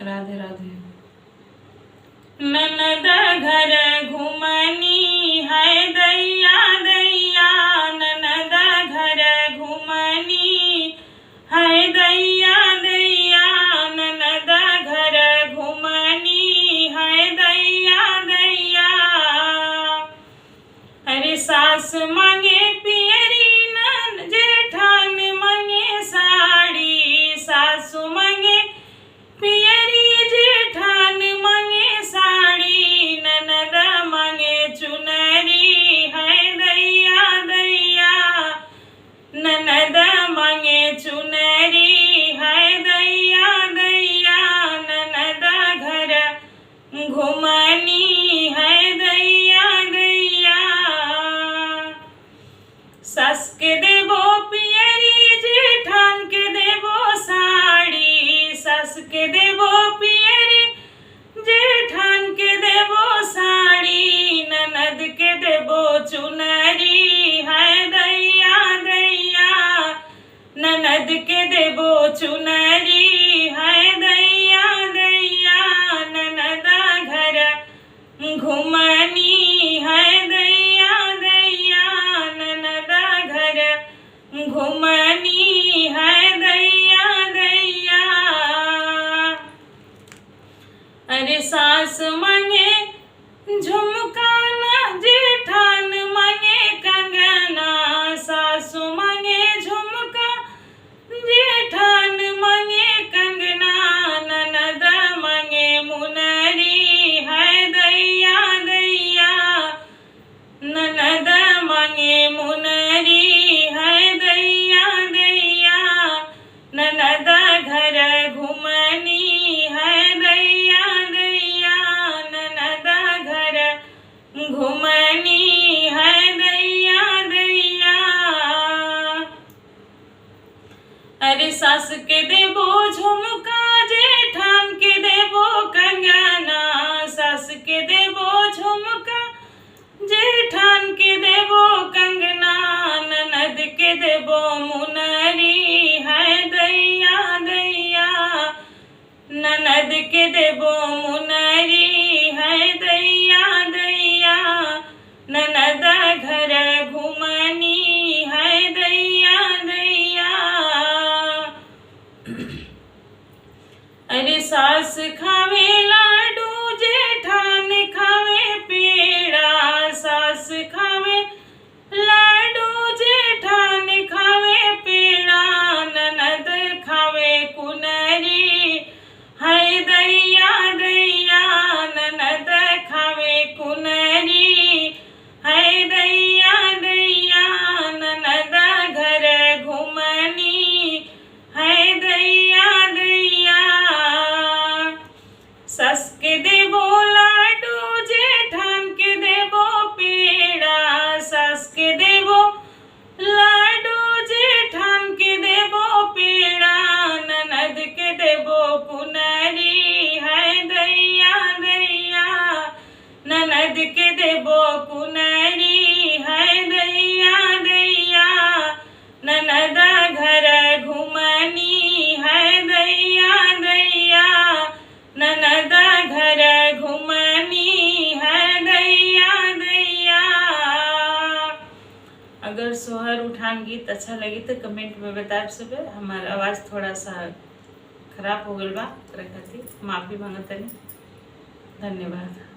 राधे राधे। ननद घर घुमनी है दैया दैया, ननद घर घुमनी है दैया दैया, ननद घर घुमनी है दैया दैया। अरे सास मांगे पियरी नन जेठान मांगे साड़ी, सासु मांगे पियरी जेठान मांगे साड़ी, ननद मांगे चुनरी है दैया दैया, ननद मांगे चुनरी है दैया दैया, ननद घर घुमनी है दैया दैया। सास के देबो पियरी जेठान के देबो साड़ी, सास के देबो पियरी जेठान के देबो साड़ी, ननद के देबो चुनरी है दैया दैया, ननद के देबो चुनरी है दैया दैया, ननद घर घुमनी है दैया दैया, ननद घर घुमनी है दैया दैया। अरे सास मांगे झुमका ना जेठान मांगे कंगना, सासु मांगे झुमका जेठान मांगे कंगना, ननद मांगे मुनरी है दैया दैया, ननद मांगे मुनरी है दैया दैया, ननद घर घुमनी है दैया दैया, ननद घर घुमनी है दैया दैया। अरे सास के देबो झुमका जेठान के देबो कंगना, सास के देबो झुमका जेठान के देबो कंगना, ननद के देबो मुनरी है दैया दैया, ननद के देबो मुनरी है दैया दैया, ननद घर घुमनी है दैया दैया। अरे सास खावे लाडू जेठान खावे पेड़ा, सास खावे लाडू जेठान खावे पेड़ा, ननद खावे कुनरी है दैया दैया, ननद खावे कुनरी है दैया दैया, ननद घर घुमनी है दैया दैया। सास के देबो लाडू जेठान के देबो पेड़ा, सास के देबो लाडू जेठान के देबो पेड़ा, ननद के देबो कुनरी है दैया दैया, ननद के देबो कुनरी है दैया दैया, ननद घर घुमनी है दैया दैया, ननद घर घुमनी है दैया दैया। अगर सोहर उठान गीत अच्छा लगी तो कमेंट में बताए सब। हमार आवाज़ थोड़ा सा खराब हो गल बा, माफ़ी मांगतनी। धन्यवाद।